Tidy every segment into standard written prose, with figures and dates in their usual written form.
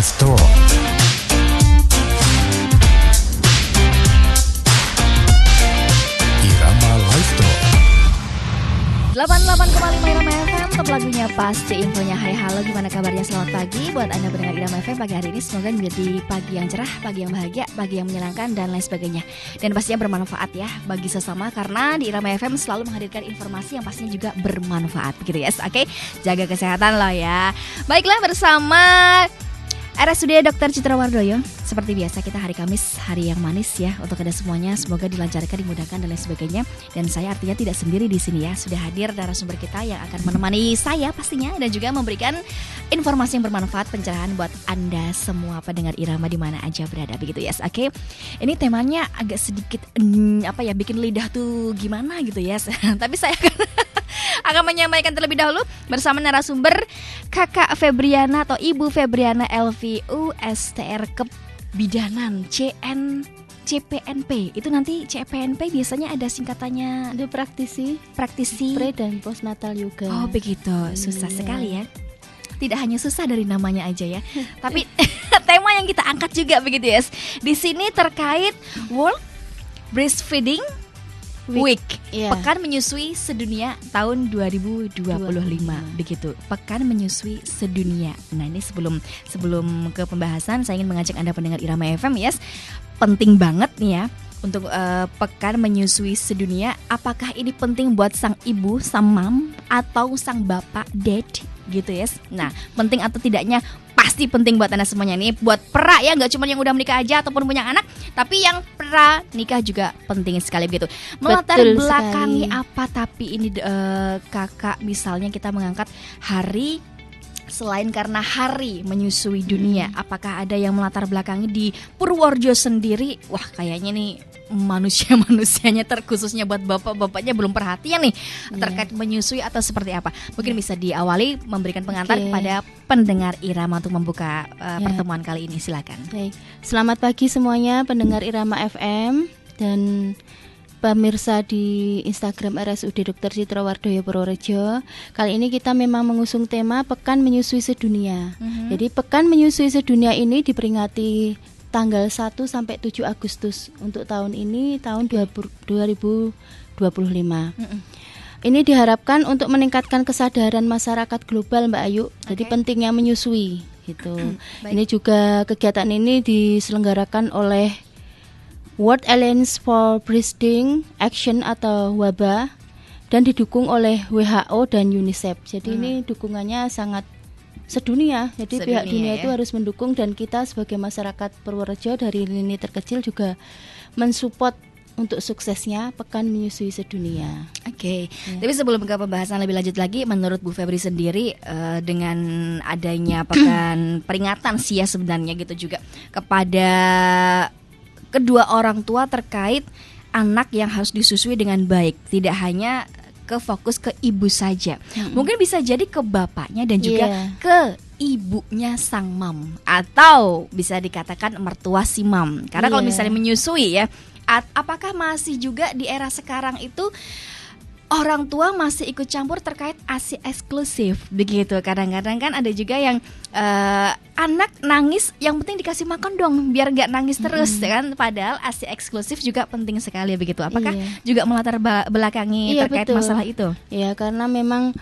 Live Talk. Irama Live Talk 88,5 Irama FM, top lagunya pasti infonya. Hai halo, gimana kabarnya? Selamat pagi buat Anda pendengar Irama FM pagi hari ini. Semoga menjadi pagi yang cerah, pagi yang bahagia, pagi yang menyenangkan dan lain sebagainya. Dan pastinya bermanfaat ya bagi sesama, karena di Irama FM selalu menghadirkan informasi yang pastinya juga bermanfaat gitu ya. Oke, jaga kesehatan loh ya. Baiklah, bersama RSUD Dr. Citra Wardoyo. Seperti biasa kita hari Kamis, hari yang manis ya untuk Anda semuanya. Semoga dilancarkan, dimudahkan dan lain sebagainya. Dan saya artinya tidak sendiri di sini ya. Sudah hadir narasumber kita yang akan menemani saya pastinya dan juga memberikan informasi yang bermanfaat, pencerahan buat Anda semua pendengar Irama di mana aja berada begitu ya. Oke. Ini temanya agak sedikit bikin lidah tuh gimana gitu ya. Tapi saya akan menyampaikan terlebih dahulu bersama narasumber Kakak Febriana atau Ibu Febriana LVU STR Kebidanan CPNP. Itu nanti CPNP biasanya ada singkatannya. Itu praktisi pre dan postnatal yoga. Oh begitu, susah sekali ya. Tidak hanya susah dari namanya aja ya, tapi tema yang kita angkat juga begitu ya. Di sini terkait World Breastfeeding Week, Pekan Menyusui Sedunia tahun 2025 begitu. Pekan Menyusui Sedunia. Nah, ini sebelum ke pembahasan, saya ingin mengajak Anda pendengar Irama FM yes. Penting banget nih ya untuk Pekan Menyusui Sedunia. Apakah ini penting buat sang ibu, sang mam, atau sang bapak, dad gitu yes. Nah, penting atau tidaknya pasti penting buat Anda semuanya nih. Buat pra ya, gak cuma yang udah menikah aja ataupun punya anak, tapi yang pra nikah juga penting sekali begitu. Melatar belakangi apa tapi ini kakak, misalnya kita mengangkat hari selain karena hari menyusui dunia, apakah ada yang melatar belakangi di Purworejo sendiri? Wah, kayaknya nih manusia-manusianya terkhususnya buat bapak-bapaknya belum perhatian nih terkait menyusui atau seperti apa. Mungkin bisa diawali memberikan pengantar kepada pendengar Irama untuk membuka pertemuan kali ini. Silakan. Baik. Selamat pagi semuanya pendengar Irama FM dan pemirsa di Instagram RSUD Dr. Citra Wardoyo Purworejo. Kali ini kita memang mengusung tema Pekan Menyusui Sedunia. Jadi Pekan Menyusui Sedunia ini diperingati tanggal 1 sampai 7 Agustus untuk tahun ini, tahun 2025. Ini diharapkan untuk meningkatkan kesadaran masyarakat global, Mbak Ayu. Jadi pentingnya menyusui gitu. Ini juga kegiatan ini diselenggarakan oleh World Alliance for Breastfeeding Action atau WABA dan didukung oleh WHO dan UNICEF. Jadi ini dukungannya sangat sedunia. Jadi pihak dunia itu harus mendukung, dan kita sebagai masyarakat Purworejo dari lini terkecil juga mensupport untuk suksesnya Pekan Menyusui Sedunia. Oke. Tapi sebelum ke pembahasan lebih lanjut lagi, menurut Bu Febri sendiri dengan adanya pekan peringatan sih ya sebenarnya gitu juga kepada kedua orang tua terkait anak yang harus disusui dengan baik, tidak hanya ke fokus ke ibu saja, mungkin bisa jadi ke bapaknya dan juga ke ibunya sang mam, atau bisa dikatakan mertua si mam. Karena kalau misalnya menyusui ya, apakah masih juga di era sekarang itu orang tua masih ikut campur terkait ASI eksklusif begitu? Kadang-kadang kan ada juga yang anak nangis, yang penting dikasih makan dong biar nggak nangis terus kan, padahal ASI eksklusif juga penting sekali begitu. Apakah juga melatar belakangi terkait masalah itu? Iya, karena memang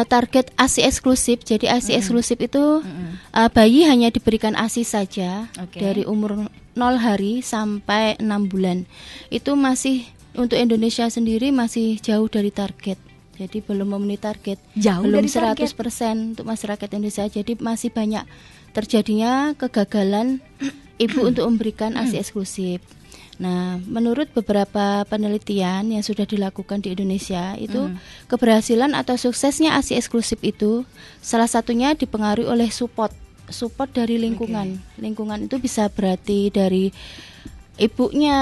target ASI eksklusif. Jadi ASI eksklusif itu bayi hanya diberikan ASI saja dari umur 0 hari sampai 6 bulan. Itu masih untuk Indonesia sendiri masih jauh dari target. Jadi belum memenuhi target. Belum 100% untuk masyarakat Indonesia. Jadi masih banyak terjadinya kegagalan ibu untuk memberikan ASI eksklusif. Nah, menurut beberapa penelitian yang sudah dilakukan di Indonesia itu keberhasilan atau suksesnya ASI eksklusif itu salah satunya dipengaruhi oleh support dari lingkungan. Lingkungan itu bisa berarti dari ibunya,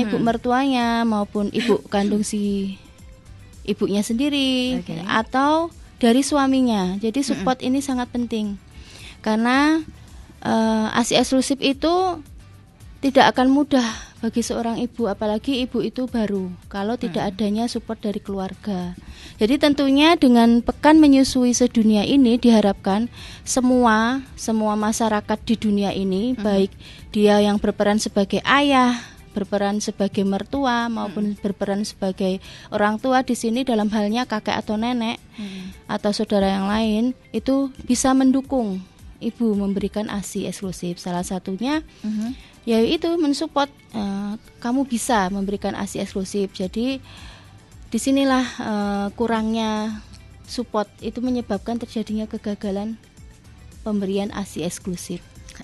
ibu mertuanya maupun ibu kandung si ibunya sendiri atau dari suaminya. Jadi support ini sangat penting. Karena ASI eksklusif itu tidak akan mudah bagi seorang ibu, apalagi ibu itu baru, kalau tidak adanya support dari keluarga. Jadi tentunya dengan pekan menyusui sedunia ini diharapkan semua masyarakat di dunia ini, baik dia yang berperan sebagai ayah, berperan sebagai mertua maupun berperan sebagai orang tua di sini, dalam halnya kakek atau nenek atau saudara yang lain, itu bisa mendukung ibu memberikan ASI eksklusif. Salah satunya yaitu mensupport, kamu bisa memberikan ASI eksklusif. Jadi disinilah kurangnya support itu menyebabkan terjadinya kegagalan pemberian ASI eksklusif.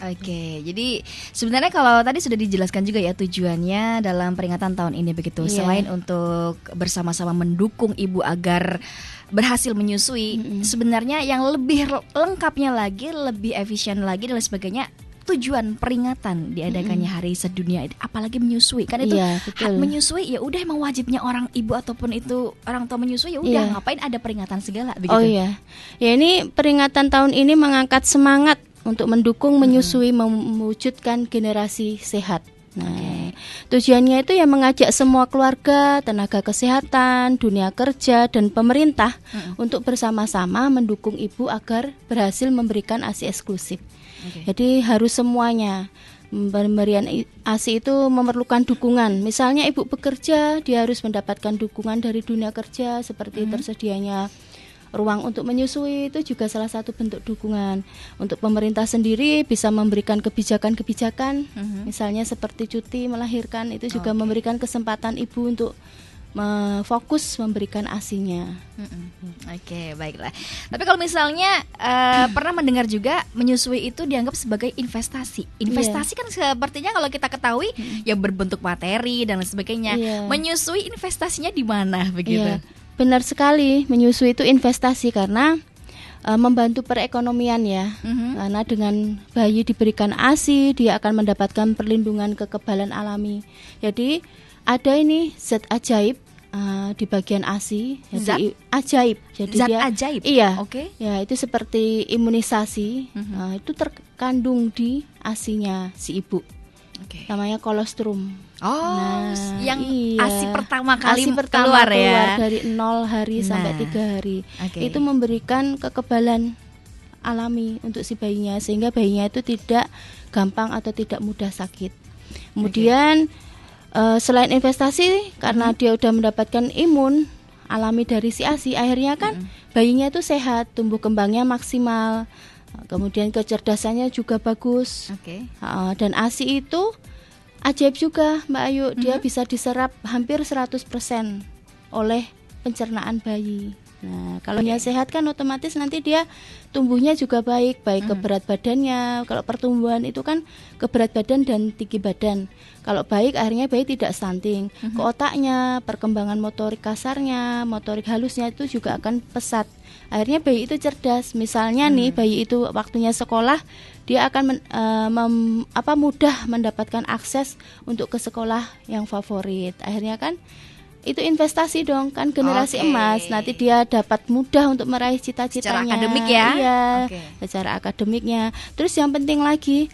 Oke, jadi sebenarnya kalau tadi sudah dijelaskan juga ya tujuannya dalam peringatan tahun ini begitu. Selain untuk bersama-sama mendukung ibu agar berhasil menyusui, sebenarnya yang lebih lengkapnya lagi, lebih efisien lagi dan sebagainya, tujuan peringatan diadakannya Hari Sedunia, apalagi menyusui kan itu hak menyusui, ya udah emang wajibnya orang ibu ataupun itu orang tua menyusui, ya udah ngapain ada peringatan segala begitu. Oh iya, ya ini peringatan tahun ini mengangkat semangat untuk mendukung menyusui, mewujudkan generasi sehat. Nah, tujuannya itu ya mengajak semua keluarga, tenaga kesehatan, dunia kerja dan pemerintah untuk bersama-sama mendukung ibu agar berhasil memberikan ASI eksklusif. Jadi harus semuanya. Pemberian ASI itu memerlukan dukungan. Misalnya ibu bekerja, dia harus mendapatkan dukungan dari dunia kerja seperti tersedianya ruang untuk menyusui, itu juga salah satu bentuk dukungan. Untuk pemerintah sendiri bisa memberikan kebijakan-kebijakan, misalnya seperti cuti melahirkan, itu juga memberikan kesempatan ibu untuk fokus memberikan ASI-nya. Oke, baiklah. Tapi kalau misalnya pernah mendengar juga menyusui itu dianggap sebagai investasi. Investasi kan sepertinya kalau kita ketahui ya berbentuk materi dan lain sebagainya. Menyusui investasinya di mana begitu? Benar sekali, menyusui itu investasi karena membantu perekonomian ya. Karena dengan bayi diberikan ASI, dia akan mendapatkan perlindungan kekebalan alami. Jadi ada ini zat ajaib di bagian ASI. Zat ajaib. Jadi zat dia, ajaib. Iya. Oke. Ya, itu seperti imunisasi. Itu terkandung di ASI-nya si ibu. Namanya kolostrum. Yang ASI pertama kali keluar ya, dari 0 hari sampai 3 hari. Itu memberikan kekebalan alami untuk si bayinya, sehingga bayinya itu tidak gampang atau tidak mudah sakit. Kemudian selain investasi, karena dia udah mendapatkan imun alami dari si ASI, akhirnya kan bayinya itu sehat, tumbuh kembangnya maksimal, kemudian kecerdasannya juga bagus. Dan ASI itu ajaib juga Mbak Ayu, dia bisa diserap hampir 100% oleh pencernaan bayi. Nah, kalau dia sehat kan otomatis nanti dia tumbuhnya juga baik ke berat badannya. Kalau pertumbuhan itu kan ke berat badan dan tinggi badan. Kalau baik, akhirnya bayi tidak stunting. Ke otaknya, perkembangan motorik kasarnya, motorik halusnya itu juga akan pesat. Akhirnya bayi itu cerdas. Misalnya nih, bayi itu waktunya sekolah, dia akan mudah mendapatkan akses untuk ke sekolah yang favorit. Akhirnya kan itu investasi dong, kan generasi emas. Nanti dia dapat mudah untuk meraih cita-citanya. Secara akademik ya. Iya, secara akademiknya. Terus yang penting lagi,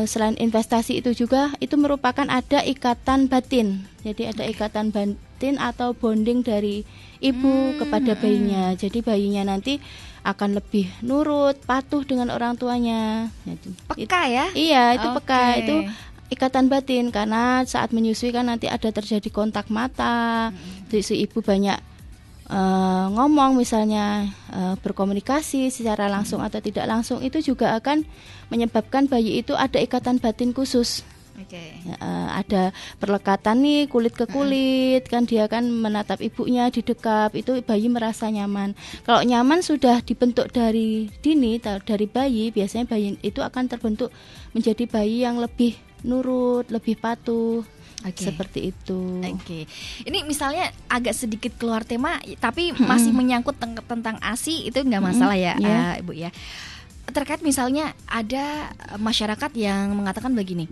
selain investasi itu juga, itu merupakan ada ikatan batin. Jadi ada ikatan batin atau bonding dari ibu kepada bayinya. Jadi bayinya nanti akan lebih nurut, patuh dengan orang tuanya. Peka ya? Iya, itu peka. Itu ikatan batin, karena saat menyusui kan nanti ada terjadi kontak mata. Jadi si ibu banyak ngomong, misalnya berkomunikasi secara langsung atau tidak langsung, itu juga akan menyebabkan bayi itu ada ikatan batin khusus. Ada perlekatan nih, kulit ke kulit, kan dia kan menatap ibunya di dekap, itu bayi merasa nyaman. Kalau nyaman sudah dibentuk dari dini, dari bayi, biasanya bayi itu akan terbentuk menjadi bayi yang lebih nurut, lebih patuh. Seperti itu. Ini misalnya agak sedikit keluar tema, tapi masih menyangkut tentang ASI, itu nggak masalah ya, Ibu ya. Terkait misalnya ada masyarakat yang mengatakan begini,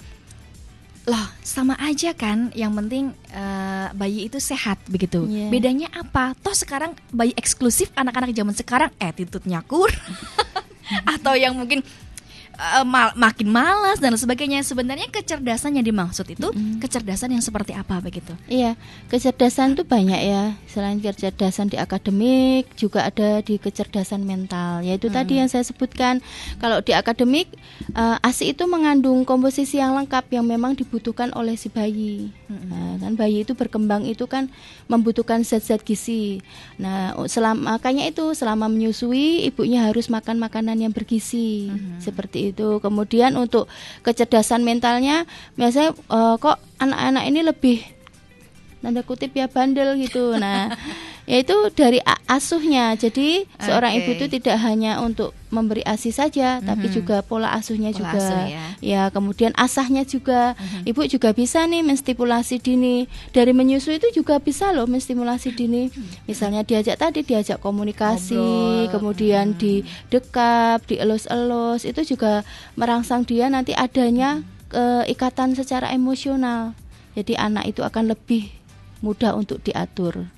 loh sama aja kan, yang penting bayi itu sehat begitu. Bedanya apa? Toh sekarang bayi eksklusif, anak-anak zaman sekarang attitude-nya kurang atau yang mungkin makin malas dan sebagainya. Sebenarnya kecerdasan yang dimaksud itu kecerdasan yang seperti apa begitu? Iya, kecerdasan itu banyak ya. Selain kecerdasan di akademik, juga ada di kecerdasan mental. Yaitu tadi yang saya sebutkan. Kalau di akademik, ASI itu mengandung komposisi yang lengkap yang memang dibutuhkan oleh si bayi. Nah, kan bayi itu berkembang itu kan membutuhkan zat-zat gizi. Nah, makanya itu selama menyusui ibunya harus makan makanan yang bergizi. Seperti itu. Kemudian untuk kecerdasan mentalnya biasanya kok anak-anak ini lebih tanda kutip ya bandel gitu. Nah, yaitu dari asuhnya. Jadi seorang ibu itu tidak hanya untuk memberi ASI saja, tapi juga pola asuhnya juga. Asuh, ya, kemudian asahnya juga. Ibu juga bisa nih menstimulasi dini. Dari menyusui itu juga bisa loh menstimulasi dini. Misalnya diajak komunikasi, kemudian didekap, dielus-elus, itu juga merangsang dia nanti adanya ikatan secara emosional. Jadi anak itu akan lebih mudah untuk diatur.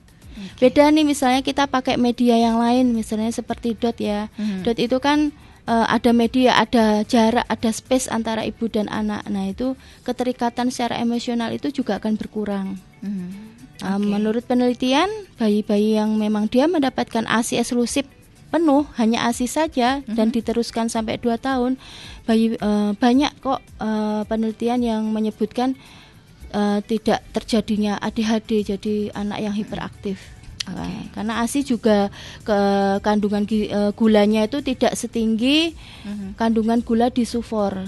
Beda nih misalnya kita pakai media yang lain, misalnya seperti dot ya. Dot itu kan ada media, ada jarak, ada space antara ibu dan anak. Nah itu keterikatan secara emosional itu juga akan berkurang. Menurut penelitian, bayi-bayi yang memang dia mendapatkan ASI eksklusif penuh, hanya ASI saja dan diteruskan sampai 2 tahun, banyak kok penelitian yang menyebutkan tidak terjadinya ADHD, jadi anak yang hiperaktif. Karena ASI juga kandungan gulanya itu tidak setinggi kandungan gula di sufor.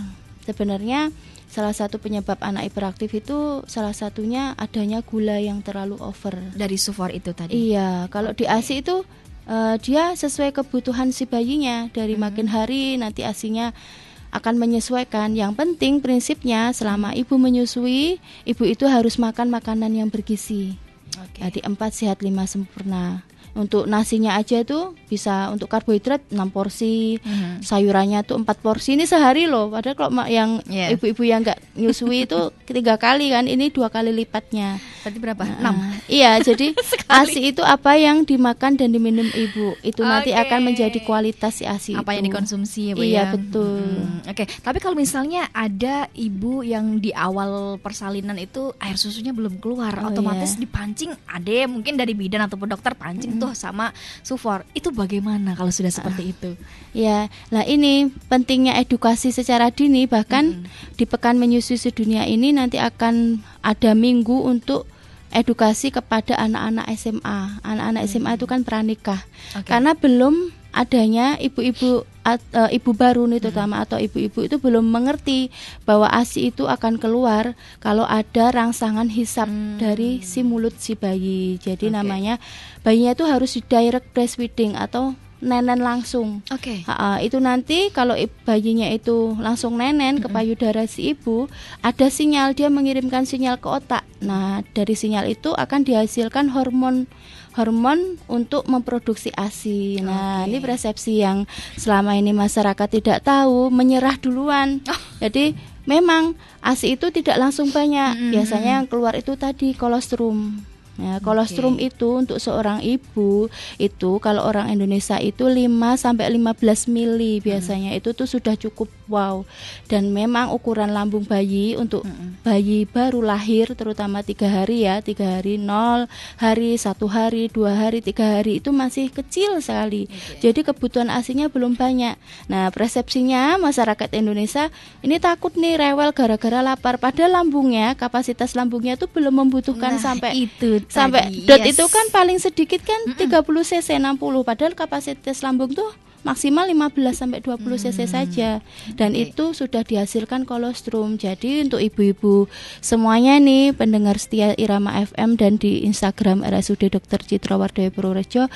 Sebenarnya salah satu penyebab anak hiperaktif itu salah satunya adanya gula yang terlalu over dari sufor itu tadi. Iya, kalau di ASI itu dia sesuai kebutuhan si bayinya. Dari makin hari nanti ASInya akan menyesuaikan. Yang penting prinsipnya selama ibu menyusui, ibu itu harus makan makanan yang bergizi. Jadi 4 sehat 5 sempurna. Untuk nasinya aja tuh bisa untuk karbohidrat 6 porsi, sayurannya tuh 4 porsi. Ini sehari loh. Padahal kalau yang ibu-ibu yang nggak nyusui itu 3 kali kan, ini 2 kali lipatnya. Berarti berapa? 6. Iya, jadi ASI itu apa yang dimakan dan diminum ibu. Itu nanti akan menjadi kualitas si ASI apa itu. Yang dikonsumsi ya Bu iya, ya. Betul. Tapi kalau misalnya ada ibu yang di awal persalinan itu air susunya belum keluar, otomatis dipancing, ada mungkin dari bidan ataupun dokter pancing tuh sama sufor. Itu bagaimana kalau sudah seperti itu? Ya, nah ini pentingnya edukasi secara dini. Bahkan di Pekan Menyusui Sedunia ini nanti akan ada minggu untuk edukasi kepada anak-anak SMA. Anak-anak SMA itu kan pranikah. Karena belum adanya ibu-ibu ibu baru nih terutama atau ibu-ibu itu belum mengerti bahwa ASI itu akan keluar kalau ada rangsangan hisap dari si mulut si bayi. Jadi namanya bayinya itu harus di direct breastfeeding atau nenen langsung. Itu nanti kalau bayinya itu langsung nenen ke payudara si ibu, ada sinyal, dia mengirimkan sinyal ke otak. Nah, dari sinyal itu akan dihasilkan hormon untuk memproduksi ASI. Nah, ini persepsi yang selama ini masyarakat tidak tahu, menyerah duluan. Jadi memang ASI itu tidak langsung banyak. Biasanya yang keluar itu tadi kolostrum. Ya, kolostrum itu untuk seorang ibu itu kalau orang Indonesia itu 5 sampai 15 mili biasanya itu tuh sudah cukup wow. Dan memang ukuran lambung bayi untuk bayi baru lahir terutama 3 hari ya, 3 hari 0 hari, 1 hari, 2 hari, 3 hari itu masih kecil sekali. Jadi kebutuhan ASInya belum banyak. Nah, persepsinya masyarakat Indonesia ini takut nih rewel gara-gara lapar, padahal lambungnya, kapasitas lambungnya itu belum membutuhkan sampai dot itu kan paling sedikit kan 30 cc 60, padahal kapasitas lambung tuh maksimal 15 sampai 20 cc saja. Dan itu sudah dihasilkan kolostrum. Jadi untuk ibu-ibu semuanya nih pendengar setia Irama FM dan di Instagram RSUD Dr. Citra Wardoyo Purworejo,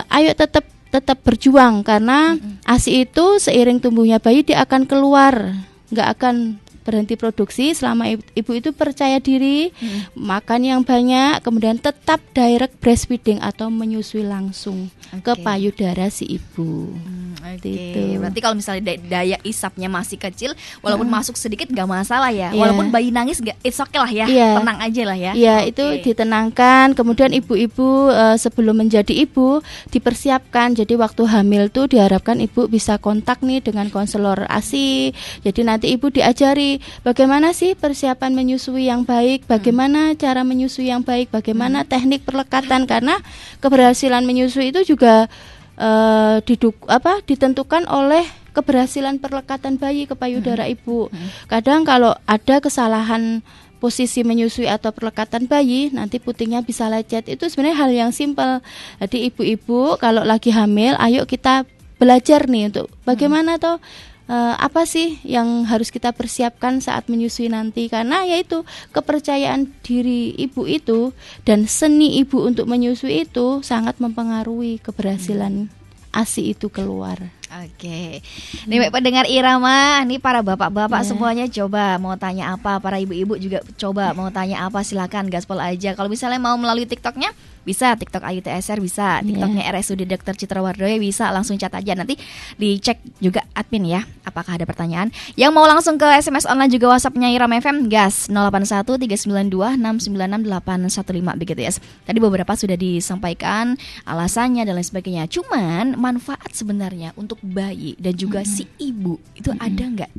ayo tetap berjuang karena ASI itu seiring tumbuhnya bayi dia akan keluar, nggak akan berhenti produksi selama ibu itu percaya diri, makan yang banyak, kemudian tetap direct breastfeeding atau menyusui langsung ke payudara si ibu. Gitu. Berarti kalau misalnya daya isapnya masih kecil, walaupun masuk sedikit nggak masalah ya. Walaupun bayi nangis nggak, it's okay lah ya. Tenang aja lah ya. Iya, itu ditenangkan. Kemudian ibu-ibu sebelum menjadi ibu dipersiapkan. Jadi waktu hamil tuh diharapkan ibu bisa kontak nih dengan konselor ASI. Jadi nanti ibu diajari bagaimana sih persiapan menyusui yang baik, bagaimana cara menyusui yang baik, bagaimana teknik perlekatan, karena keberhasilan menyusui itu juga ditentukan oleh keberhasilan perlekatan bayi ke payudara ibu. Kadang kalau ada kesalahan posisi menyusui atau perlekatan bayi, nanti putingnya bisa lecet. Itu sebenarnya hal yang simpel. Jadi ibu-ibu kalau lagi hamil, ayo kita belajar nih untuk bagaimana toh apa sih yang harus kita persiapkan saat menyusui nanti, karena yaitu kepercayaan diri ibu itu dan seni ibu untuk menyusui itu sangat mempengaruhi keberhasilan ASI itu keluar. Oke. Nih pendengar Irama, nih para bapak-bapak semuanya coba mau tanya apa, para ibu-ibu juga coba mau tanya apa, silakan gaspol aja. Kalau misalnya mau melalui TikToknya bisa, TikTok Ayu TSR bisa, TikToknya RSUD Dr. Citra Wardoyo bisa, langsung chat aja, nanti dicek juga admin ya apakah ada pertanyaan. Yang mau langsung ke SMS online juga WhatsAppnya Irama FM gas 081 392 696 815 begitu ya. Tadi beberapa sudah disampaikan alasannya dan lain sebagainya. Cuman manfaat sebenarnya untuk bayi dan juga si ibu itu ada nggak?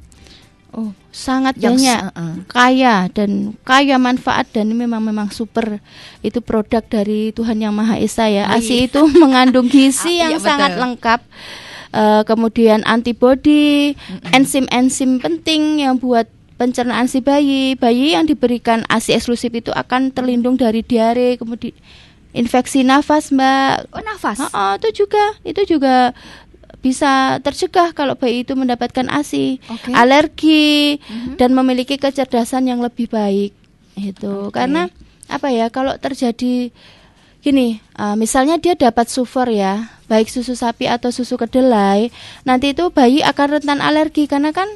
Oh, sangat banyak, kaya manfaat, dan ini memang super. Itu produk dari Tuhan Yang Maha Esa ya. ASI itu mengandung gizi yang sangat lengkap. Kemudian antibodi, enzim-enzim penting yang buat pencernaan si bayi. Bayi yang diberikan ASI eksklusif itu akan terlindung dari diare, kemudian infeksi nafas, Mbak. Oh, nafas. Itu juga bisa tercegah kalau bayi itu mendapatkan ASI, alergi, dan memiliki kecerdasan yang lebih baik. Itu karena apa ya, kalau terjadi gini, misalnya dia dapat sufor ya, baik susu sapi atau susu kedelai, nanti itu bayi akan rentan alergi, karena kan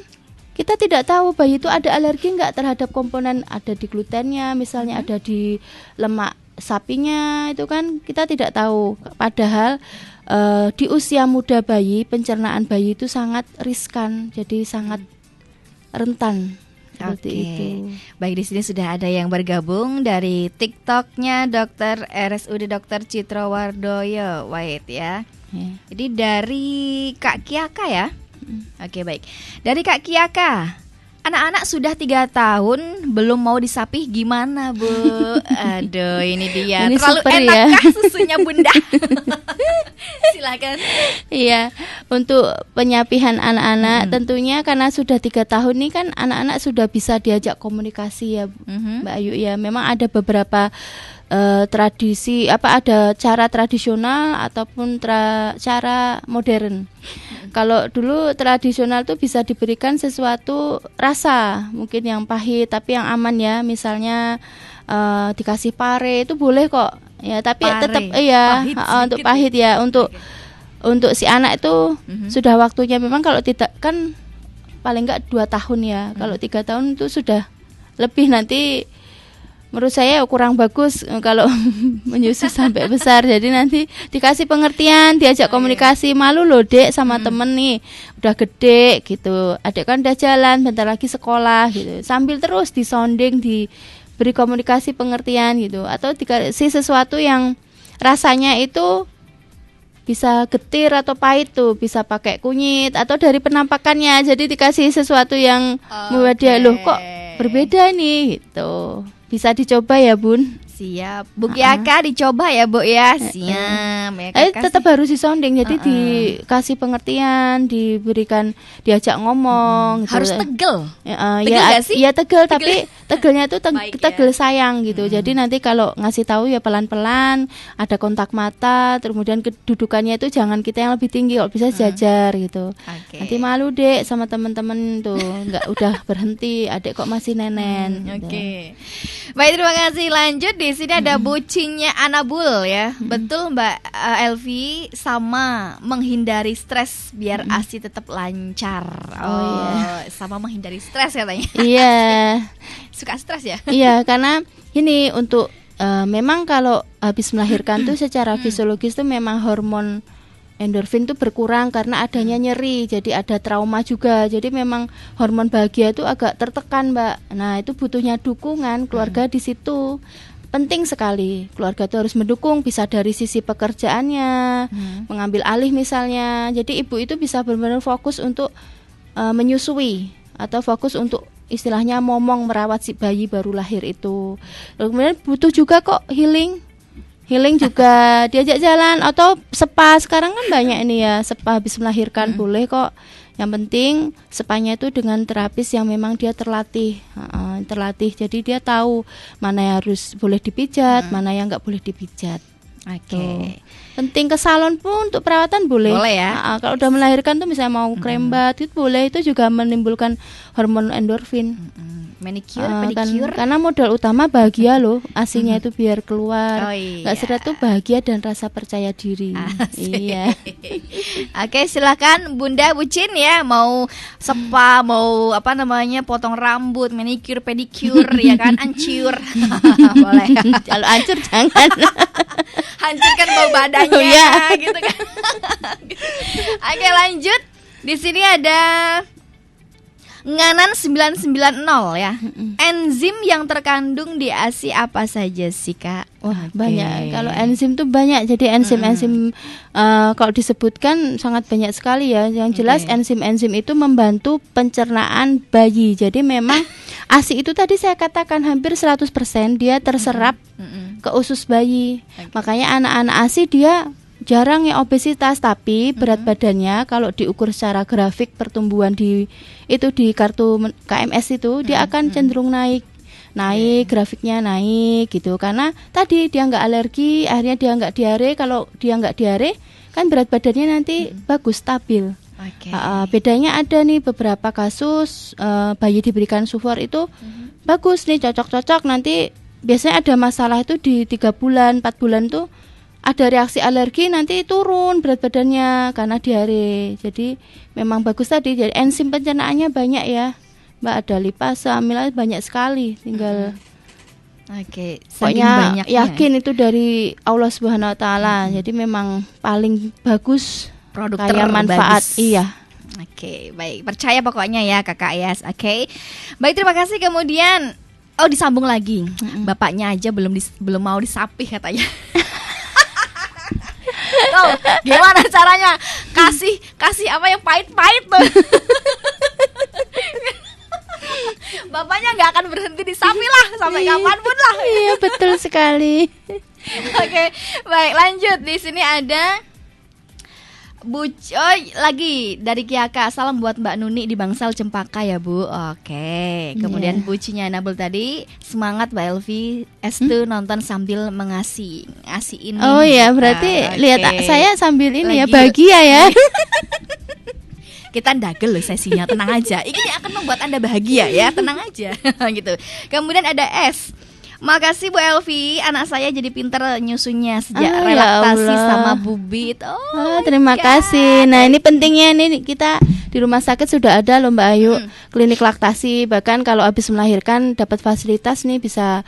kita tidak tahu bayi itu ada alergi nggak terhadap komponen, ada di glutennya, misalnya ada di lemak sapinya, itu kan kita tidak tahu. Padahal di usia muda bayi, pencernaan bayi itu sangat riskan, jadi sangat rentan. Seperti itu. Baik, di sini sudah ada yang bergabung dari TikToknya Dr. RSUD Dr. Citra Wardoyo. Wait ya. Jadi dari Kak Kiaka ya. Oke, baik. Dari Kak Kiaka, anak-anak sudah 3 tahun belum mau disapih, gimana Bu? Aduh, ini dia. Ini terlalu enakkah susunya Bunda? Silakan. Iya, untuk penyapihan anak-anak tentunya karena sudah 3 tahun nih kan anak-anak sudah bisa diajak komunikasi ya, Mbak Ayu ya. Memang ada beberapa tradisi, ada cara tradisional ataupun cara modern. Kalau dulu tradisional tuh bisa diberikan sesuatu rasa mungkin yang pahit tapi yang aman ya, misalnya dikasih pare itu boleh kok ya, tapi tetap untuk pahit ya, untuk si anak itu sudah waktunya. Memang kalau tidak kan paling enggak 2 tahun ya, kalau 3 tahun itu sudah lebih, nanti menurut saya kurang bagus kalau menyusu sampai besar. Jadi nanti dikasih pengertian, diajak komunikasi, malu loh dek sama temen nih, udah gede gitu, adek kan udah jalan, bentar lagi sekolah gitu, sambil terus disonding, diberi komunikasi pengertian gitu. Atau dikasih sesuatu yang rasanya itu bisa getir atau pahit tuh, bisa pakai kunyit atau dari penampakannya, jadi dikasih sesuatu yang membuat dia loh kok berbeda nih gitu. Bisa dicoba ya Bun. Siap, Bu Kiaka dicoba ya Bu ya. Siap ya, tetap harus disonding, jadi dikasih pengertian, diberikan, diajak ngomong gitu. Harus tegel. Ya tegel, tapi tegelnya itu tegel sayang gitu. Jadi nanti kalau ngasih tahu ya pelan-pelan, ada kontak mata, kemudian kedudukannya itu jangan kita yang lebih tinggi, kalau bisa sejajar gitu. Nanti malu dek sama teman-teman tuh, nggak udah berhenti, adek kok masih nenen. Baik, terima kasih. Lanjut, di sini ada bucinnya Anabul ya. Betul Mbak Elvi, sama menghindari stres biar ASI tetap lancar. sama menghindari stres katanya. Iya. Suka stres ya? Iya, karena ini untuk memang kalau habis melahirkan tuh secara fisiologis tuh memang hormon endorfin tuh berkurang karena adanya nyeri, jadi ada trauma juga. Jadi memang hormon bahagia itu agak tertekan, Mbak. Nah, itu butuhnya dukungan keluarga di situ. Penting sekali. Keluarga itu harus mendukung, bisa dari sisi pekerjaannya, mengambil alih misalnya. Jadi ibu itu bisa benar-benar fokus untuk menyusui atau fokus untuk istilahnya momong merawat si bayi baru lahir itu. Lalu kemudian butuh juga kok healing juga, diajak jalan atau spa. Sekarang kan banyak ini ya, spa habis melahirkan boleh kok. Yang penting spanya itu dengan terapis yang memang dia terlatih, jadi dia tahu mana yang harus boleh dipijat, mana yang nggak boleh dipijat. Oke. Penting ke salon pun untuk perawatan boleh. Boleh ya. Kalau udah melahirkan tuh misalnya mau krembat itu boleh, itu juga menimbulkan hormon endorfin. Manicure, pedicure. Karena modal utama bahagia loh, asinya itu biar keluar. Oh, iya. Nggak seret tuh bahagia dan rasa percaya diri. Iya. Oke, silakan Bunda Bucin ya, mau spa, mau apa namanya, potong rambut, manicure, pedicure ya kan, ancur. Boleh. Kalau ancur jangan. Hancurkan bau badannya gitu kan. Oke, lanjut. Di sini ada Nganan 990 ya. Enzim yang terkandung di ASI apa saja sih, Kak? Wah, banyak. Kalau enzim tuh banyak. Jadi enzim kalau disebutkan sangat banyak sekali ya. Yang jelas enzim-enzim itu membantu pencernaan bayi. Jadi memang ASI itu tadi saya katakan hampir 100% dia terserap ke usus bayi. Makanya anak-anak ASI dia jarang ya obesitas, tapi berat badannya kalau diukur secara grafik pertumbuhan di kartu KMS itu dia akan cenderung naik, grafiknya naik gitu, karena tadi dia nggak alergi, akhirnya dia nggak diare. Kalau dia nggak diare kan berat badannya nanti bagus, stabil. Bedanya ada nih beberapa kasus bayi diberikan sufor itu bagus nih, cocok-cocok, nanti biasanya ada masalah itu di 3 bulan 4 bulan tuh ada reaksi alergi, nanti turun berat badannya karena diare. Jadi memang bagus tadi. Jadi enzim pencernaannya banyak ya, Mbak. Ada lipasa, amilase, banyak sekali. Tinggal pokoknya yakin itu dari Allah Subhanahu Wa Taala. Jadi memang paling bagus, produk kaya manfaat. Iya. Oke, baik. Percaya pokoknya ya, Kakak Yas. Oke. Baik, terima kasih. Kemudian disambung lagi. Bapaknya aja belum mau disapih katanya. Tuh, gimana caranya? Kasih apa yang pahit-pahit tuh. Bapaknya nggak akan berhenti disapi lah sampai kapanpun lah. Iya, betul sekali. Oke, baik, lanjut. Di sini ada lagi dari Kiaka. Salam buat Mbak Nuni di Bangsal Cempaka ya, Bu. Oke. Kemudian Bucinya Nabul tadi, semangat Mbak Elvi. Estu nonton sambil ngasih ini. Oh ya, berarti lihat saya sambil ini lagi, ya bahagia ya. Kita ndagel loh sesinya, tenang aja. Ini akan membuat Anda bahagia ya, tenang aja. Gitu. Kemudian ada S. Makasih Bu Elvi, anak saya jadi pinter nyusunya sejak relaktasi sama Bubit. Terima kasih. Nah, ini pentingnya nih, kita di rumah sakit sudah ada loh Mbak Ayu, klinik laktasi. Bahkan kalau habis melahirkan dapat fasilitas nih, bisa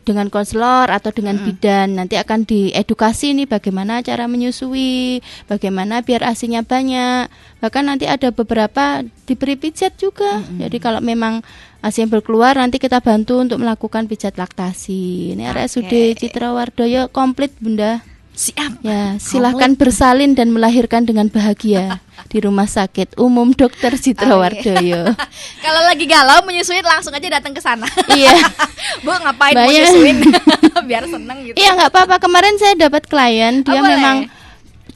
dengan konselor atau dengan bidan. Nanti akan diedukasi nih bagaimana cara menyusui, bagaimana biar ASINya banyak. Bahkan nanti ada beberapa diberi pijat juga. Jadi kalau memang ASI yang berkeluar, nanti kita bantu untuk melakukan pijat laktasi. Ini RSUD Citra Wardoyo komplit, Bunda. Siap. Ya, silahkan bersalin dan melahirkan dengan bahagia di Rumah Sakit Umum Dr. Citra Wardoyo. Kalau lagi galau menyusuin langsung aja datang ke sana. Iya. Bu, ngapain mau nyusuin? Biar seneng gitu. Iya, nggak apa-apa. Kemarin saya dapat klien, dia memang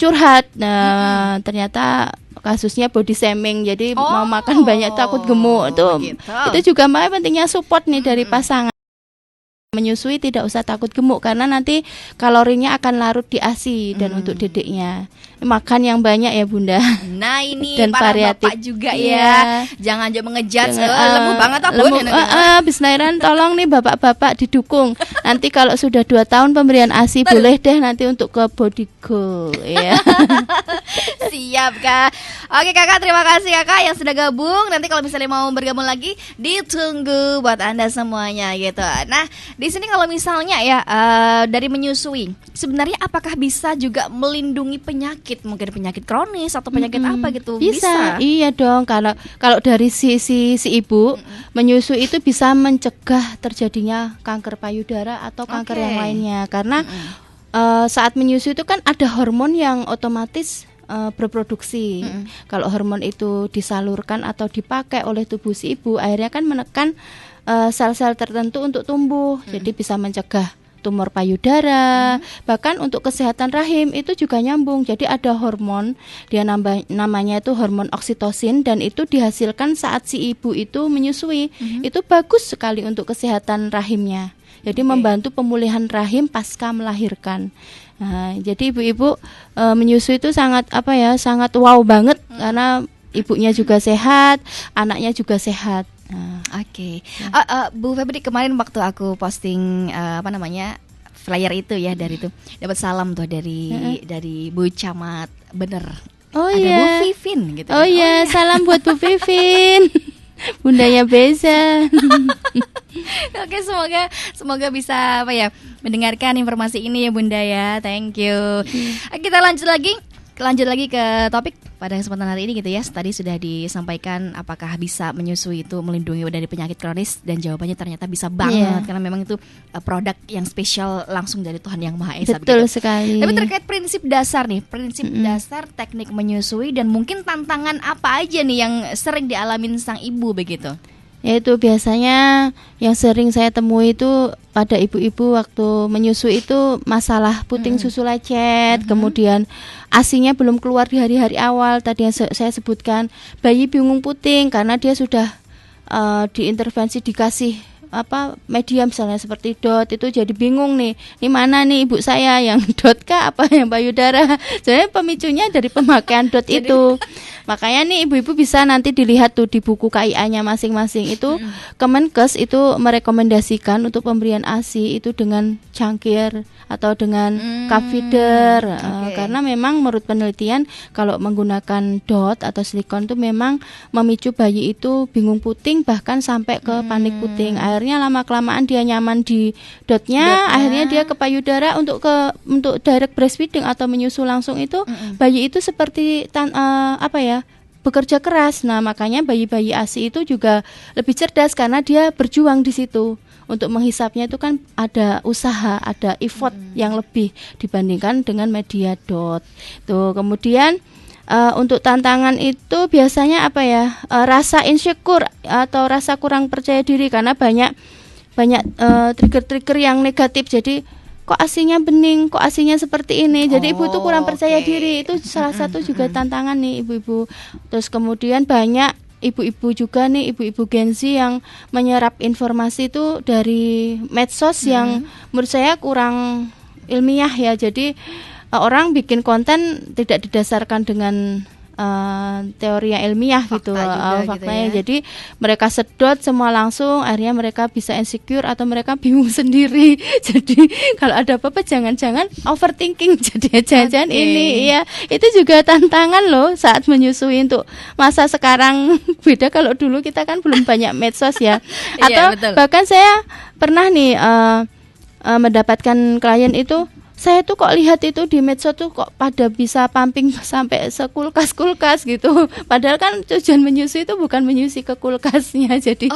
curhat. Nah, ternyata kasusnya body shaming, jadi mau makan banyak takut gemuk. Itu juga pentingnya support nih dari pasangan. menyusui tidak usah takut gemuk karena nanti kalorinya akan larut di ASI dan untuk dedeknya makan yang banyak ya Bunda. Nah ini dan para variatif bapak juga ya, jangan aja mengejat lemu banget apa Bisnairan tolong nih bapak-bapak didukung. Nanti kalau sudah 2 tahun pemberian ASI boleh deh nanti untuk ke body goal ya. Siap Kak. Oke Kakak, terima kasih Kakak yang sudah gabung. Nanti kalau misalnya mau bergabung lagi ditunggu buat Anda semuanya gitu. Nah di sini kalau misalnya ya dari menyusui, sebenarnya apakah bisa juga melindungi penyakit, mungkin penyakit kronis atau penyakit apa gitu? Bisa. Iya dong. Kalau dari si ibu menyusui itu bisa mencegah terjadinya kanker payudara atau kanker yang lainnya. Karena saat menyusui itu kan ada hormon yang otomatis berproduksi. Kalau hormon itu disalurkan atau dipakai oleh tubuh si ibu, akhirnya kan menekan sel-sel tertentu untuk tumbuh, jadi bisa mencegah tumor payudara, bahkan untuk kesehatan rahim itu juga nyambung. Jadi ada hormon, dia namanya itu hormon oksitosin dan itu dihasilkan saat si ibu itu menyusui. Itu bagus sekali untuk kesehatan rahimnya. Jadi membantu pemulihan rahim pasca melahirkan. Nah, jadi ibu-ibu menyusui itu sangat sangat wow banget karena ibunya juga sehat, anaknya juga sehat. Oke. Bu Febri, kemarin waktu aku posting flyer itu ya, dari itu dapat salam tuh dari Bu Camat, bener. Oh ada iya. Bu Vivin gitu. Oh iya, salam buat Bu Vivin. Bundanya Beza. Oke, semoga bisa mendengarkan informasi ini ya Bunda ya. Thank you. Kita lanjut lagi ke topik pada kesempatan hari ini gitu ya. Tadi sudah disampaikan apakah bisa menyusui itu melindungi dari penyakit kronis, dan jawabannya ternyata bisa banget karena memang itu produk yang spesial langsung dari Tuhan Yang Maha Esa. Betul sekali. Tapi terkait prinsip dasar nih, dasar teknik menyusui dan mungkin tantangan apa aja nih yang sering dialamin sang ibu begitu? Yaitu biasanya yang sering saya temui itu pada ibu-ibu waktu menyusui itu masalah puting susu lecet, kemudian ASINya belum keluar di hari-hari awal. Tadi yang saya sebutkan, bayi bingung puting karena dia sudah diintervensi, dikasih media misalnya seperti dot, itu jadi bingung nih, ini mana nih ibu saya, yang dot kah apa yang payudara. Sebenarnya pemicunya dari pemakaian dot itu. Makanya nih ibu-ibu bisa nanti dilihat tuh di buku KIA-nya masing-masing itu Kemenkes itu merekomendasikan untuk pemberian ASI itu dengan cangkir atau dengan cup feeder. Karena memang menurut penelitian kalau menggunakan dot atau silikon itu memang memicu bayi itu bingung puting, bahkan sampai ke panik puting. Akhirnya lama-kelamaan dia nyaman di dotnya, akhirnya dia ke payudara untuk direct breastfeeding atau menyusu langsung itu bayi itu seperti bekerja keras. Nah, makanya bayi-bayi ASI itu juga lebih cerdas karena dia berjuang di situ. Untuk menghisapnya itu kan ada usaha, ada effort yang lebih dibandingkan dengan media dot. Tuh, kemudian untuk tantangan itu biasanya rasa insecure atau rasa kurang percaya diri karena banyak trigger-trigger yang negatif. Jadi kok ASINya bening, kok ASINya seperti ini. Jadi ibu itu kurang percaya diri. Itu salah satu juga tantangan nih ibu-ibu. Terus kemudian banyak ibu-ibu juga nih, ibu-ibu Gen Z yang menyerap informasi itu dari medsos yang menurut saya kurang ilmiah ya. Jadi orang bikin konten tidak didasarkan dengan teori yang ilmiah faktanya. Gitu ya. Jadi mereka sedot semua langsung, akhirnya mereka bisa insecure atau mereka bingung sendiri. Jadi kalau ada apa-apa jangan-jangan overthinking, jadi jangan-jangan ini ya. Itu juga tantangan loh saat menyusui untuk masa sekarang. Beda kalau dulu kita kan belum banyak medsos ya. Atau bahkan saya pernah nih mendapatkan klien itu, saya tuh kok lihat itu di medsos tuh kok pada bisa pumping sampai sekulkas gitu. Padahal kan tujuan menyusui itu bukan menyusui ke kulkasnya. Jadi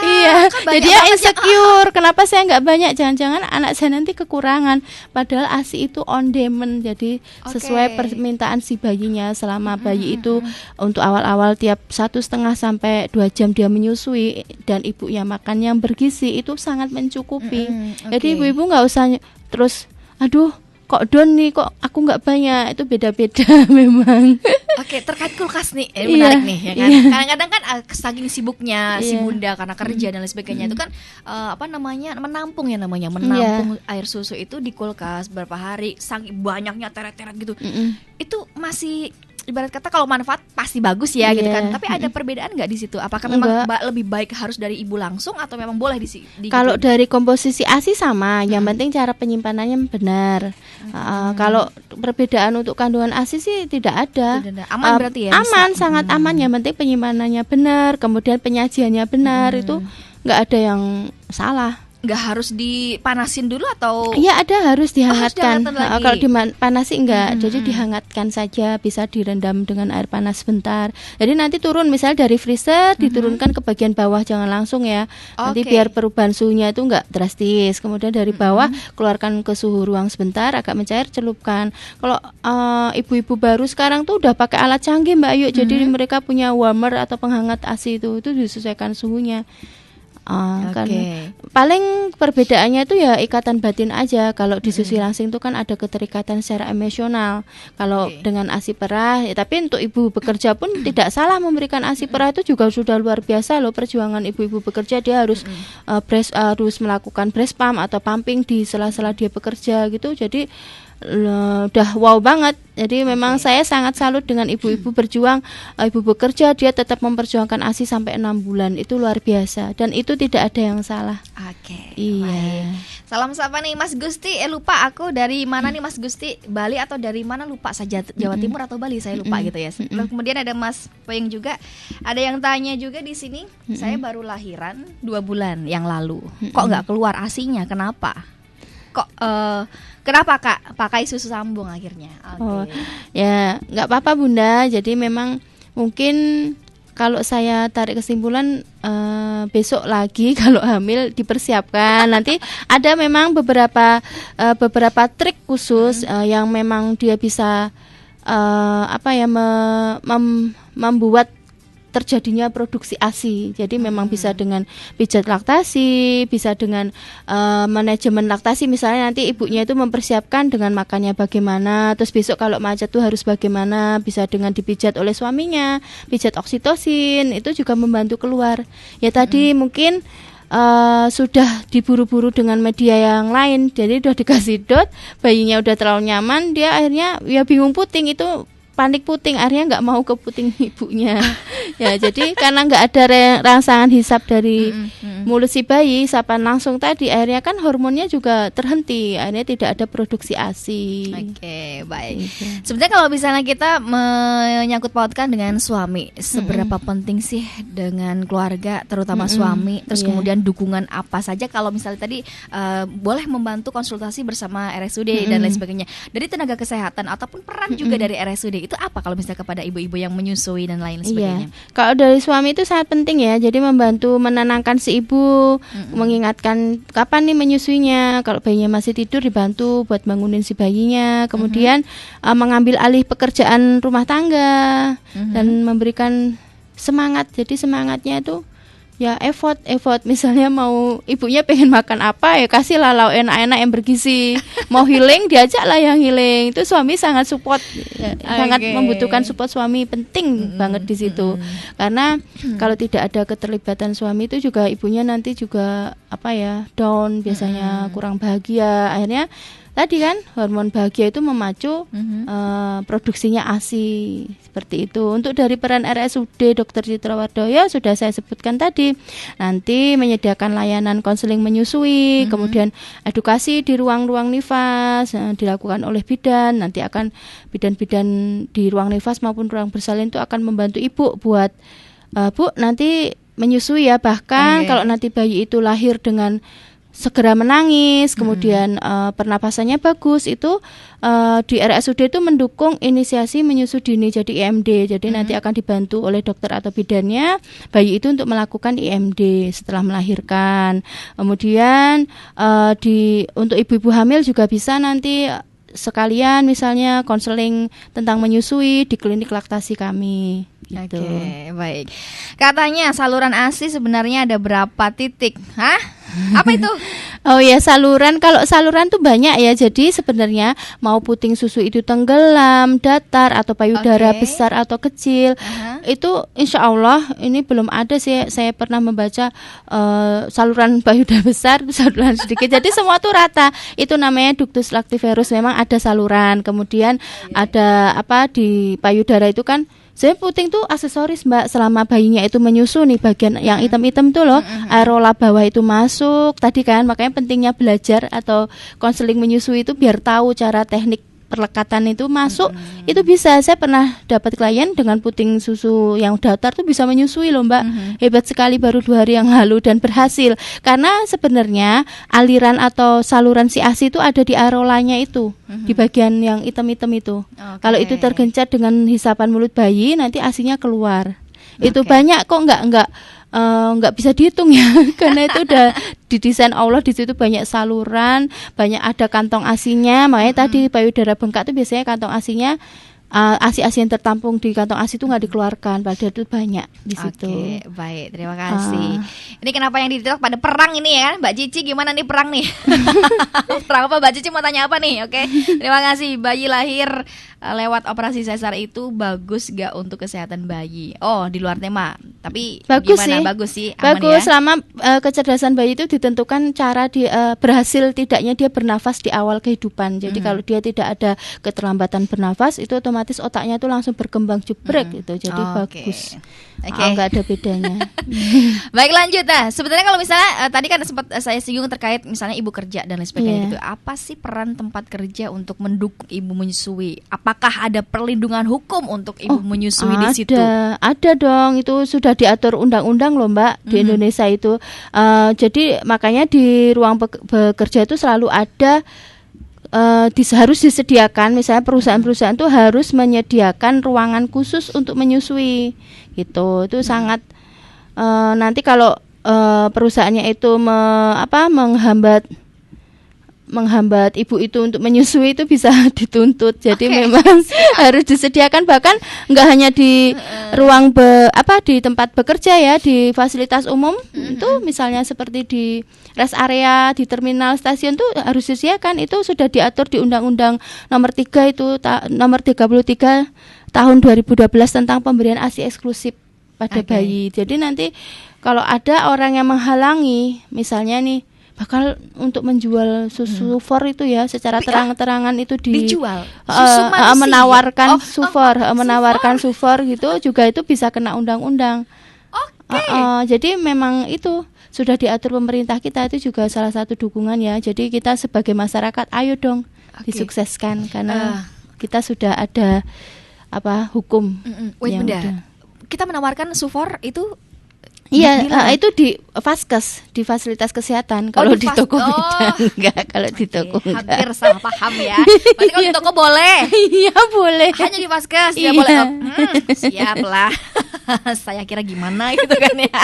iya. Jadi dia insecure. Kenapa saya nggak banyak? Jangan-jangan anak saya nanti kekurangan. Padahal ASI itu on demand. Jadi sesuai permintaan si bayinya. Selama bayi itu untuk awal-awal tiap 1,5 sampai 2 jam dia menyusui dan ibunya makan yang bergizi itu sangat mencukupi. Jadi ibu-ibu nggak usah terus, aduh kok down nih, kok aku nggak banyak, itu beda-beda memang. Oke, terkait kulkas nih, menarik nih ya kan. Kadang-kadang kan saking sibuknya si bunda karena kerja dan lain sebagainya itu kan menampung air susu itu di kulkas berapa hari, saking banyaknya teret-teret gitu. Itu masih ibarat kata kalau manfaat pasti bagus ya gitu kan. Tapi ada perbedaan nggak di situ? Apakah memang lebih baik harus dari ibu langsung atau memang boleh kalau dari komposisi ASI sama, yang penting cara penyimpanannya benar. Kalau perbedaan untuk kandungan ASI sih tidak ada. Aman berarti ya? Aman, sangat aman. Yang penting penyimpanannya benar, kemudian penyajiannya benar, itu nggak ada yang salah. Nggak harus dipanasin dulu atau? Iya, ada, harus dihangatkan. Kalau dipanasi enggak, jadi dihangatkan saja, bisa direndam dengan air panas sebentar. Jadi nanti turun misalnya dari freezer diturunkan ke bagian bawah, jangan langsung ya. Nanti biar perubahan suhunya itu enggak drastis. Kemudian dari bawah keluarkan ke suhu ruang sebentar, agak mencair, celupkan. Kalau ibu-ibu baru sekarang tuh udah pakai alat canggih Mbak Ayu, jadi mereka punya warmer atau penghangat ASI itu disesuaikan suhunya. Kan paling perbedaannya itu ya ikatan batin aja. Kalau disusui langsing itu kan ada keterikatan secara emosional. Kalau dengan ASI perah tapi untuk ibu bekerja pun tidak salah memberikan ASI perah, itu juga sudah luar biasa loh perjuangan ibu-ibu bekerja. Dia harus harus melakukan breast pump atau pumping di sela-sela dia bekerja gitu. Jadi udah wow banget. Jadi memang saya sangat salut dengan ibu-ibu berjuang, ibu bekerja dia tetap memperjuangkan ASI sampai 6 bulan, itu luar biasa dan itu tidak ada yang salah. Iya. Baik. Salam sapa nih Mas Gusti. Lupa aku dari mana nih Mas Gusti? Bali atau dari mana lupa saja, Jawa Timur atau Bali saya lupa gitu ya. Kemudian ada Mas Poyeng juga. Ada yang tanya juga di sini, saya baru lahiran 2 bulan yang lalu. Kok nggak keluar ASI-nya? Kenapa? Kenapa Kak pakai susu sambung akhirnya? Ya nggak apa-apa Bunda. Jadi memang mungkin kalau saya tarik kesimpulan besok lagi kalau hamil dipersiapkan. Nanti ada memang beberapa trik khusus yang memang dia bisa membuat terjadinya produksi ASI. Jadi memang bisa dengan pijat laktasi, bisa dengan manajemen laktasi. Misalnya nanti ibunya itu mempersiapkan dengan makannya bagaimana, terus besok kalau macet tuh harus bagaimana, bisa dengan dipijat oleh suaminya, pijat oksitosin, itu juga membantu keluar. Ya tadi mungkin sudah diburu-buru dengan media yang lain, jadi udah dikasih dot, bayinya udah terlalu nyaman, dia akhirnya ya bingung puting, itu panik puting, akhirnya nggak mau ke puting ibunya. Ya jadi karena nggak ada rangsangan hisap dari mulut si bayi, hisapan langsung tadi, akhirnya kan hormonnya juga terhenti, akhirnya tidak ada produksi ASI. Oke, baik. Sebenarnya kalau misalnya kita menyangkut pautkan dengan suami, seberapa penting sih dengan keluarga, terutama suami, terus kemudian dukungan apa saja kalau misalnya tadi boleh membantu konsultasi bersama RSUD dan lain sebagainya dari tenaga kesehatan ataupun peran juga dari RSUD, itu apa kalau misalnya kepada ibu-ibu yang menyusui dan lain sebagainya? Kalau dari suami itu sangat penting ya, jadi membantu menenangkan si ibu, mengingatkan kapan nih menyusuinya. Kalau bayinya masih tidur dibantu buat bangunin si bayinya, kemudian mengambil alih pekerjaan rumah tangga dan memberikan semangat. Jadi semangatnya itu ya effort. Misalnya mau ibunya pengen makan apa, ya kasih lah lauk enak-enak yang bergizi. Mau healing, diajak lah yang healing. Itu suami sangat support, sangat membutuhkan support suami, penting banget di situ. Karena kalau tidak ada keterlibatan suami itu juga ibunya nanti juga down, biasanya kurang bahagia. Akhirnya tadi kan hormon bahagia itu memacu produksinya ASI, seperti itu. Untuk dari peran RSUD Dr. Citra Wardoyo sudah saya sebutkan tadi. Nanti menyediakan layanan konseling menyusui, kemudian edukasi di ruang-ruang nifas dilakukan oleh bidan. Nanti akan bidan-bidan di ruang nifas maupun ruang bersalin itu akan membantu ibu buat Bu nanti menyusui ya. Bahkan kalau nanti bayi itu lahir dengan segera menangis, kemudian pernapasannya bagus, itu di RSUD itu mendukung inisiasi menyusui dini, jadi IMD. Jadi nanti akan dibantu oleh dokter atau bidannya bayi itu untuk melakukan IMD setelah melahirkan. Kemudian untuk ibu-ibu hamil juga bisa nanti sekalian misalnya konseling tentang menyusui di klinik laktasi kami. Gitu. Oke, baik. Katanya saluran ASI sebenarnya ada berapa titik? Hah? Apa itu? Oh ya, saluran, kalau saluran tuh banyak ya. Jadi sebenarnya mau puting susu itu tenggelam, datar atau payudara besar atau kecil, itu insya Allah ini belum ada sih. Saya pernah membaca saluran payudara besar, saluran sedikit. Jadi semua tuh rata. Itu namanya ductus lactiferus. Memang ada saluran. Kemudian ada apa di payudara itu kan. Saya puting tuh aksesoris Mbak, selama bayinya itu menyusu nih, bagian yang hitam-hitam tuh loh, areola bawah itu masuk tadi kan, makanya pentingnya belajar atau konseling menyusui itu biar tahu cara teknik perlekatan itu masuk, itu bisa. Saya pernah dapat klien dengan puting susu yang datar tuh bisa menyusui loh Mbak, hebat sekali, baru 2 hari yang lalu dan berhasil. Karena sebenarnya aliran atau saluran si ASI itu ada di areolanya itu, di bagian yang hitam-hitam itu. Kalau itu tergencat dengan hisapan mulut bayi, nanti ASInya keluar. Itu banyak kok, nggak bisa dihitung ya, karena itu udah didesain Allah, di situ banyak saluran, banyak ada kantong ASINya. Makanya tadi payudara bengkak itu biasanya kantong ASINya, ASI-ASI yang tertampung di kantong ASI itu nggak dikeluarkan, padahal itu banyak di situ. Oke, baik, terima kasih. Ini kenapa yang di TikTok pada perang ini ya, Mbak Cici, gimana nih perang nih? Perang apa Mbak Cici, mau tanya apa nih? Oke, terima kasih. Bayi lahir lewat operasi sesar itu bagus gak untuk kesehatan bayi? Oh, di luar tema, tapi bagus gimana? Sih. Bagus sih, aman bagus ya? Selama kecerdasan bayi itu ditentukan cara berhasil tidaknya dia bernafas di awal kehidupan. Jadi kalau dia tidak ada keterlambatan bernafas, itu otomatis otaknya itu langsung berkembang jubrek gitu. Jadi bagus. Nggak ada bedanya. Baik, lanjut. Nah, sebenarnya kalau misalnya tadi kan sempat saya singgung terkait misalnya ibu kerja dan lain sebagainya gitu. Apa sih peran tempat kerja untuk mendukung ibu menyusui? Apakah ada perlindungan hukum untuk ibu menyusui di situ? Ada dong, itu sudah diatur undang-undang loh Mbak di Indonesia itu. Jadi makanya di ruang bekerja itu selalu ada harus disediakan, misalnya perusahaan-perusahaan itu harus menyediakan ruangan khusus untuk menyusui gitu. Itu sangat nanti kalau perusahaannya itu menghambat ibu itu untuk menyusui itu bisa dituntut. Jadi memang harus disediakan, bahkan nggak hanya di ruang di tempat bekerja ya, di fasilitas umum itu misalnya seperti di rest area, di terminal stasiun tuh harus disediakan. Itu sudah diatur di Undang-Undang nomor 3 itu nomor 33 tahun 2012 tentang pemberian ASI eksklusif pada bayi. Jadi nanti kalau ada orang yang menghalangi, misalnya nih bakal untuk menjual susu for itu ya secara terang-terangan itu dijual susu menawarkan menawarkan sufor gitu juga itu bisa kena undang-undang. Jadi memang itu sudah diatur pemerintah kita, itu juga salah satu dukungan ya. Jadi kita sebagai masyarakat ayo dong disukseskan karena kita sudah ada hukum. Bunda, kita menawarkan sufor itu. Iya, itu di Vaskes, di fasilitas kesehatan. Kalau di toko beda enggak, kalau di toko enggak. Hampir salah paham ya. Berarti kalau di toko boleh. Iya, boleh. Hanya di Vaskes ya boleh. Siap lah. Saya kira gimana gitu kan ya.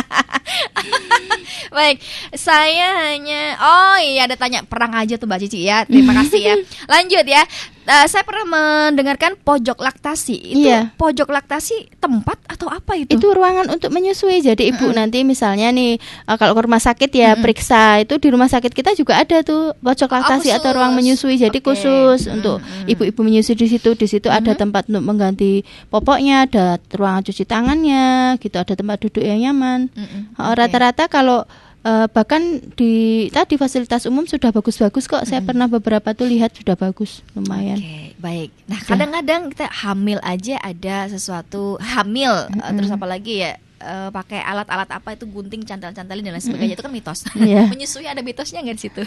Baik, saya hanya ada tanya perang aja tuh Mbak Cici ya. Terima kasih ya. Lanjut ya. Saya pernah mendengarkan pojok laktasi. Itu pojok laktasi tempat atau apa itu? Itu ruangan untuk menyusui. Jadi ibu nanti misalnya nih kalau ke rumah sakit ya periksa, itu di rumah sakit kita juga ada tuh pojok laktasi atau ruang menyusui. Jadi khusus untuk ibu-ibu menyusui di situ. Di situ ada tempat untuk mengganti popoknya, ada ruangan cuci tangannya, gitu, ada tempat duduk yang nyaman. Rata-rata kalau bahkan di fasilitas umum sudah bagus-bagus kok. Saya pernah beberapa tuh lihat sudah bagus, lumayan. Baik. Nah, kadang-kadang kita hamil aja ada sesuatu hamil, terus apalagi ya pakai alat-alat apa itu, gunting, cantal-cantalin dan lain sebagainya, itu kan mitos. Menyusui ada mitosnya nggak di situ?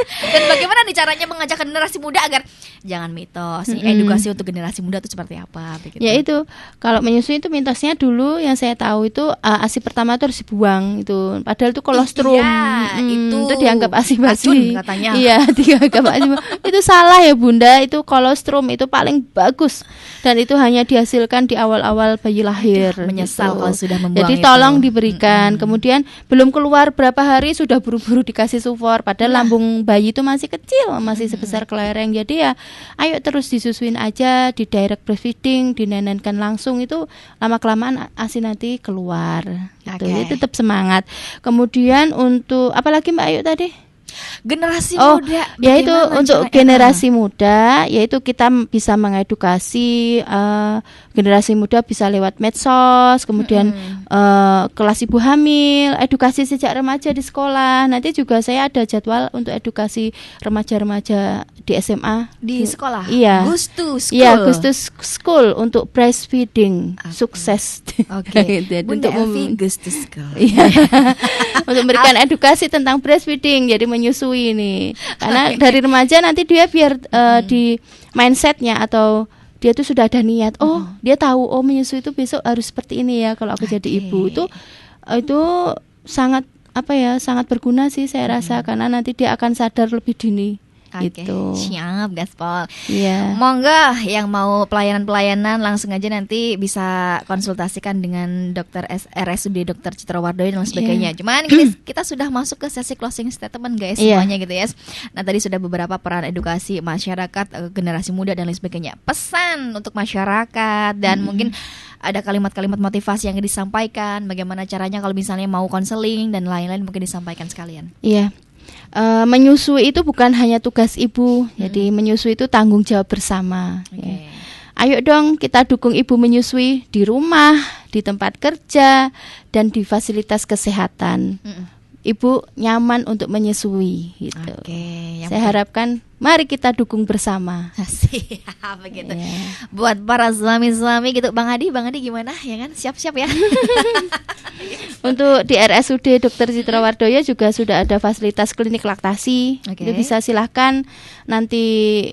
Dan bagaimana nih caranya mengajak generasi muda agar jangan mitos, edukasi untuk generasi muda itu seperti apa? Begitu. Ya itu, kalau menyusui itu mitosnya dulu yang saya tahu itu ASI pertama itu harus dibuang itu, padahal itu kolostrum. Itu dianggap ASI basi katanya. Iya, dianggap ASI. Itu salah ya Bunda, itu kolostrum itu paling bagus dan itu hanya dihasilkan di awal-awal bayi lahir. Menyesal kalau sudah membuang. Jadi tolong diberikan. Kemudian belum keluar berapa hari sudah buru-buru dikasih sufor, padahal lambung bayi itu masih kecil, masih sebesar kelereng. Jadi ya ayo terus disusuin aja, di direct breastfeeding, dinenenkan langsung, itu lama-kelamaan ASI nanti keluar gitu. Jadi tetap semangat. Kemudian untuk apalagi Mbak Ayu tadi? generasi muda. Yaitu untuk generasi muda, yaitu kita bisa mengedukasi generasi muda bisa lewat medsos, kemudian kelas ibu hamil, edukasi sejak remaja di sekolah. Nanti juga saya ada jadwal untuk edukasi remaja-remaja di SMA di sekolah. Iya. Gustu School. Iya, Gustu School untuk breastfeeding sukses. Oke. Untuk Gustu School. Iya. Untuk memberikan edukasi tentang breastfeeding, jadi menyusui nih. Karena dari remaja nanti dia biar di mindsetnya atau dia tuh sudah ada niat. Oh, dia tahu menyusui itu besok harus seperti ini ya kalau aku jadi ibu. Itu sangat sangat berguna sih saya rasa, karena nanti dia akan sadar lebih dini. Gitu. Siap Gaspol. Iya. Monggo yang mau pelayanan langsung aja nanti bisa konsultasikan dengan dokter RSUD Dr. Citra Wardoyo dan sebagainya. Cuman kita sudah masuk ke sesi closing statement guys, semuanya gitu ya. Nah, tadi sudah beberapa peran edukasi masyarakat, generasi muda dan lain sebagainya. Pesan untuk masyarakat dan mungkin ada kalimat-kalimat motivasi yang disampaikan, bagaimana caranya kalau misalnya mau konseling dan lain-lain, mungkin disampaikan sekalian. Iya. Menyusui itu bukan hanya tugas ibu, jadi menyusui itu tanggung jawab bersama. Ya. Ayo dong kita dukung ibu menyusui di rumah, di tempat kerja, dan di fasilitas kesehatan. Ibu nyaman untuk menyusui gitu. Saya harapkan mari kita dukung bersama. Siap begitu. Buat para suami-suami gitu, Bang Adi gimana? Ya kan, siap-siap ya. Untuk di RSUD Dr. Citra Wardoyo juga sudah ada fasilitas klinik laktasi. Itu bisa silahkan nanti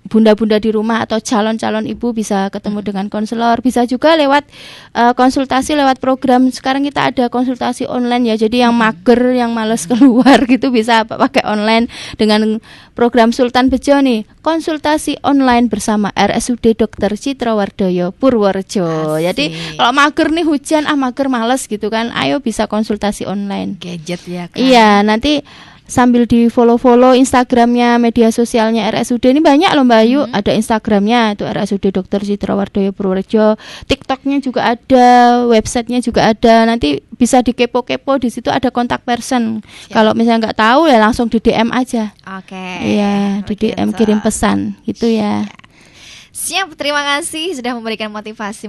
bunda-bunda di rumah atau calon-calon ibu bisa ketemu dengan konselor, bisa juga lewat konsultasi lewat program. Sekarang kita ada konsultasi online ya, jadi yang mager, yang males keluar gitu bisa pakai online dengan program Sultan Bejo nih, konsultasi online bersama RSUD Dr. Citra Wardoyo Purworejo. Jadi kalau mager nih, hujan mager males gitu kan, ayo bisa konsultasi online. Gadget ya kan. Iya, nanti sambil di follow Instagramnya, media sosialnya RSUD ini banyak loh Mbak Ayu. Ada Instagramnya itu RSUD Dr. Citra Wardoyo Purworejo, TikToknya juga ada, websitenya juga ada. Nanti bisa dikepo-kepo, di situ ada kontak person. Kalau misalnya nggak tahu ya langsung di DM aja. Iya, di DM kirim pesan gitu ya. Siap, terima kasih sudah memberikan motivasi,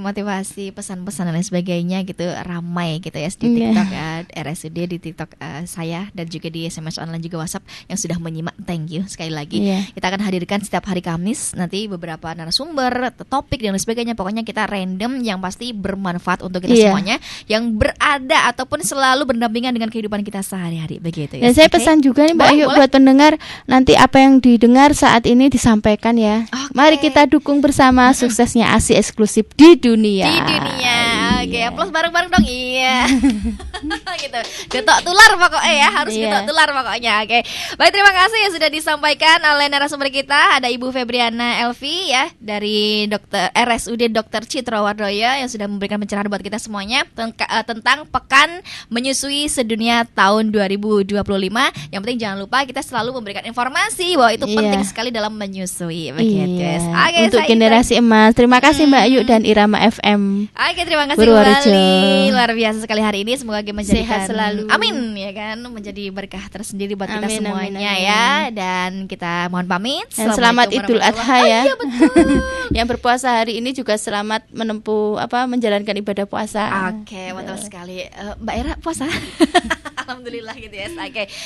pesan-pesan dan lain sebagainya gitu, ramai gitu ya di TikTok RSUD, di TikTok saya dan juga di SMS online juga WhatsApp yang sudah menyimak. Thank you sekali lagi. Kita akan hadirkan setiap hari Kamis nanti beberapa narasumber, topik dan lain sebagainya. Pokoknya kita random yang pasti bermanfaat untuk kita semuanya yang berada ataupun selalu berdampingan dengan kehidupan kita sehari-hari begitu ya. Dan saya pesan juga nih Mbak Ayu buat pendengar, nanti apa yang didengar saat ini disampaikan ya. Mari kita dukung bersama suksesnya ASI eksklusif di dunia. Plus bareng-bareng dong. Iya. Gitu. Getok tular pokoknya ya, harus getok tular pokoknya. Baik, terima kasih yang sudah disampaikan oleh narasumber kita. Ada Ibu Febriana Elvi ya dari RSUD Dr. Citra Wardoyo yang sudah memberikan pencerahan buat kita semuanya tentang Pekan Menyusui Sedunia tahun 2025. Yang penting jangan lupa kita selalu memberikan informasi bahwa itu penting sekali dalam menyusui begitu. Untuk generasi emas. Terima kasih Mbak Ayu dan Irama FM. Terima kasih kembali. Luar biasa sekali hari ini, semoga menjadikan sehat selalu. Amin ya kan, menjadi berkah tersendiri buat kita semuanya ya. Dan kita mohon pamit. Selamat Idul Adha ya. Iya betul. Yang berpuasa hari ini juga selamat menempuh menjalankan ibadah puasa. Betul sekali. Mbak Era puasa? Alhamdulillah gitu ya.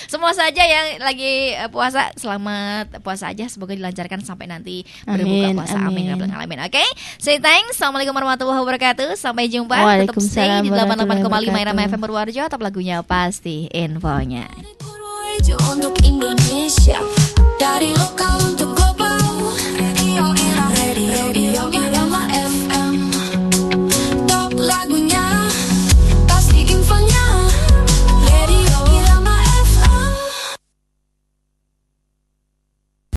Semua saja yang lagi puasa, selamat puasa aja, semoga dilancarkan sampai nanti berbuka puasa. Amin. Say thanks. Assalamualaikum warahmatullahi wabarakatuh. Sampai jumpa. Tetap stay di 88,5 Irama FM Purworejo. Top lagunya pasti infonya. Untuk Indonesia, dari lokal untuk global. Radio